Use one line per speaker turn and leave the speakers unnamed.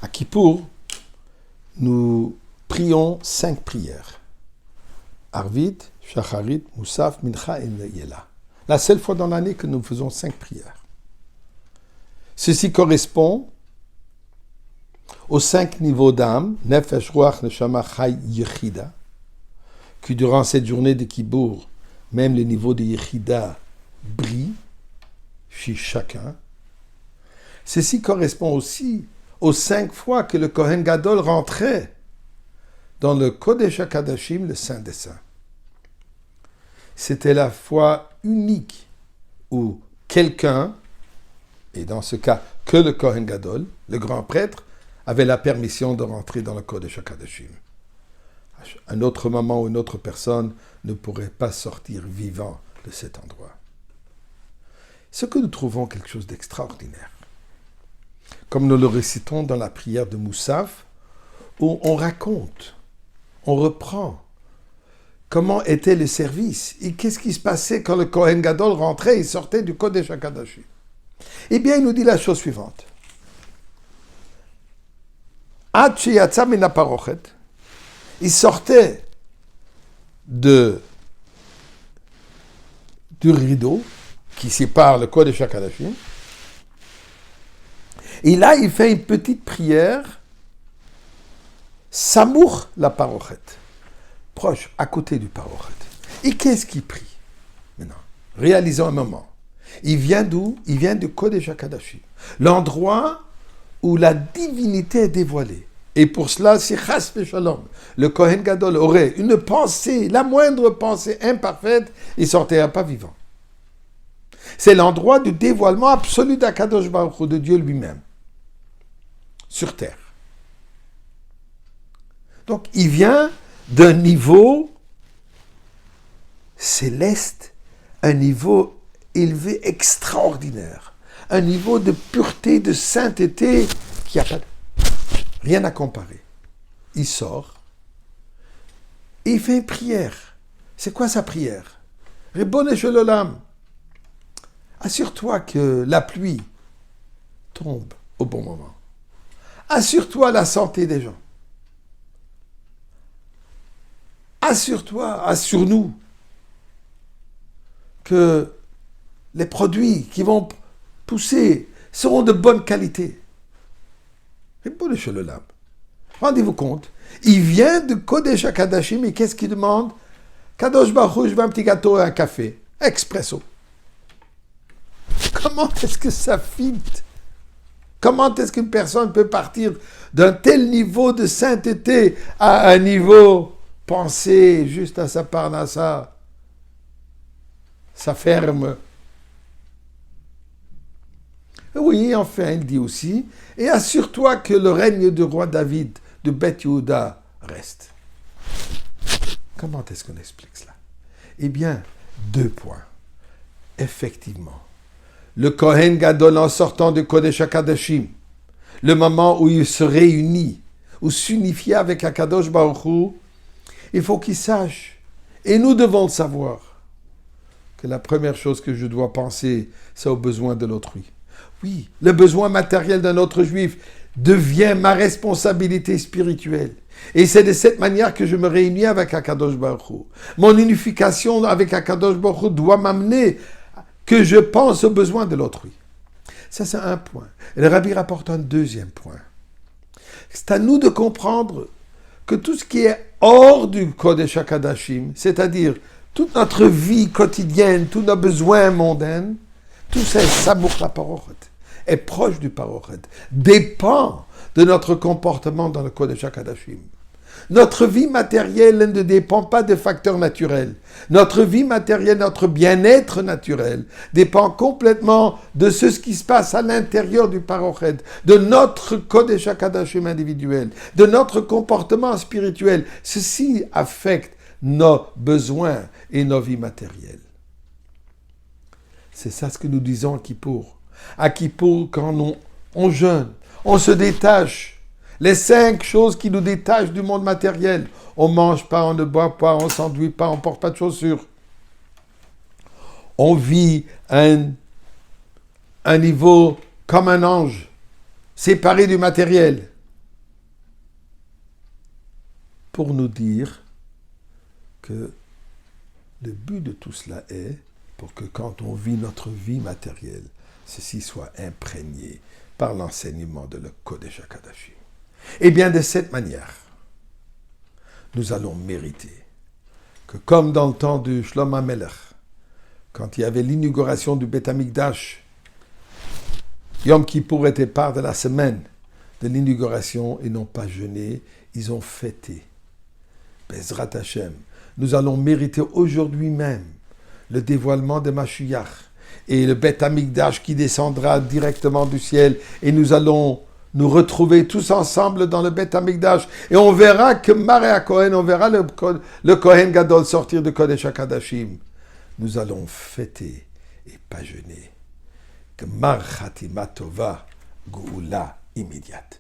À Kippour, nous prions 5 prières. Arvit, Shacharit, Moussaf, Mincha et Yela. La seule fois dans l'année que nous faisons 5 prières. Ceci correspond aux 5 niveaux d'âme, Nefesh, Ruach, Neshama, Chai, Yechida, que durant cette journée de Kippour, même le niveau de Yechida brille chez chacun. Ceci correspond aussi aux 5 fois que le Kohen Gadol rentrait dans le Kodesh HaKadashim, le Saint des Saints. C'était la fois unique où quelqu'un, et dans ce cas que le Kohen Gadol, le grand prêtre, avait la permission de rentrer dans le Kodesh HaKadashim. Un autre moment ou une autre personne ne pourrait pas sortir vivant de cet endroit. Ce que nous trouvons quelque chose d'extraordinaire. Comme nous le récitons dans la prière de Moussaf, où on raconte, on reprend comment était le service et qu'est-ce qui se passait quand le Kohen Gadol rentrait et sortait du Kodesh HaKadashim. Eh bien, il nous dit la chose suivante. Ad sheyatsa min haparochet, il sortait du rideau qui sépare le Kodesh HaKadashim. Et là, il fait une petite prière, Samour la parochet, proche, à côté du parochet. Et qu'est-ce qu'il prie maintenant? Réalisons un moment. Il vient d'où? Il vient du Kodesh HaKadashim, l'endroit où la divinité est dévoilée. Et pour cela, si Chas v'Shalom, le Kohen Gadol aurait une pensée, la moindre pensée imparfaite, il ne sortirait pas vivant. C'est l'endroit du dévoilement absolu d'Akadosh Baruch Hu, de Dieu lui-même, sur terre. Donc, il vient d'un niveau céleste, un niveau élevé, extraordinaire, un niveau de pureté, de sainteté qui n'a pas rien à comparer. Il sort et il fait une prière. C'est quoi sa prière? Ribono shel olam, assure-toi que la pluie tombe au bon moment. Assure-toi la santé des gens. Assure-toi, assure-nous que les produits qui vont pousser seront de bonne qualité. Ribono shel olam. Rendez-vous compte, il vient de Kodesh HaKadashim et qu'est-ce qu'il demande? Kadosh Baruch Hu, je veux un petit gâteau et un café. Expresso. Comment est-ce que ça fit? Comment est-ce qu'une personne peut partir d'un tel niveau de sainteté à un niveau pensé juste à sa parnassa, sa ferme? Oui, enfin, il dit aussi, et assure-toi que le règne du roi David de Beth Yehuda reste. Comment est-ce qu'on explique cela? Eh bien, 2 points. Effectivement, le Kohen Gadol en sortant de Kodesh HaKadashim, le moment où il se réunit, ou s'unifie avec Akadosh Baruch Hu, il faut qu'il sache, et nous devons le savoir, que la première chose que je dois penser, c'est aux besoins de l'autrui. Oui, le besoin matériel d'un autre juif devient ma responsabilité spirituelle. Et c'est de cette manière que je me réunis avec Akadosh Baruch Hu. Mon unification avec Akadosh Baruch Hu doit m'amener que je pense aux besoins de l'autrui. Ça, c'est un point. Et le Rabbi rapporte un 2e point. C'est à nous de comprendre que tout ce qui est hors du Kodesh HaKadashim, c'est-à-dire toute notre vie quotidienne, tous nos besoins mondains, tout ça est Samour la parochet, est proche du parochet, dépend de notre comportement dans le Kodesh HaKadashim. Notre vie matérielle ne dépend pas de facteurs naturels. Notre vie matérielle, notre bien-être naturel dépend complètement de ce qui se passe à l'intérieur du parochet, de notre Kodesh HaKadashim individuel, de notre comportement spirituel. Ceci affecte nos besoins et nos vies matérielles. C'est ça ce que nous disons à Kippour. À Kippour, quand on jeûne, on se détache. Les 5 choses qui nous détachent du monde matériel. On ne mange pas, on ne boit pas, on ne s'enduit pas, on ne porte pas de chaussures. On vit un niveau comme un ange, séparé du matériel. pour nous dire que le but de tout cela est pour que quand on vit notre vie matérielle, ceci soit imprégné par l'enseignement de le Kodesh HaKodashim. Et bien de cette manière, nous allons mériter que comme dans le temps de Shlomo HaMelech, quand il y avait l'inauguration du Beth Amikdash, Yom Kippour était part de la semaine de l'inauguration, ils n'ont pas jeûné, ils ont fêté. Bezrat Hashem, nous allons mériter aujourd'hui même le dévoilement de Mashiach et le Beth Amikdash qui descendra directement du ciel et nous allons nous retrouver tous ensemble dans le Beth Amikdash et on verra que Maria Cohen, on verra le Kohen Gadol sortir de Kodesh HaKodashim. Nous allons fêter et pas jeûner. Gmar Chatima Tova, Geoula immédiate.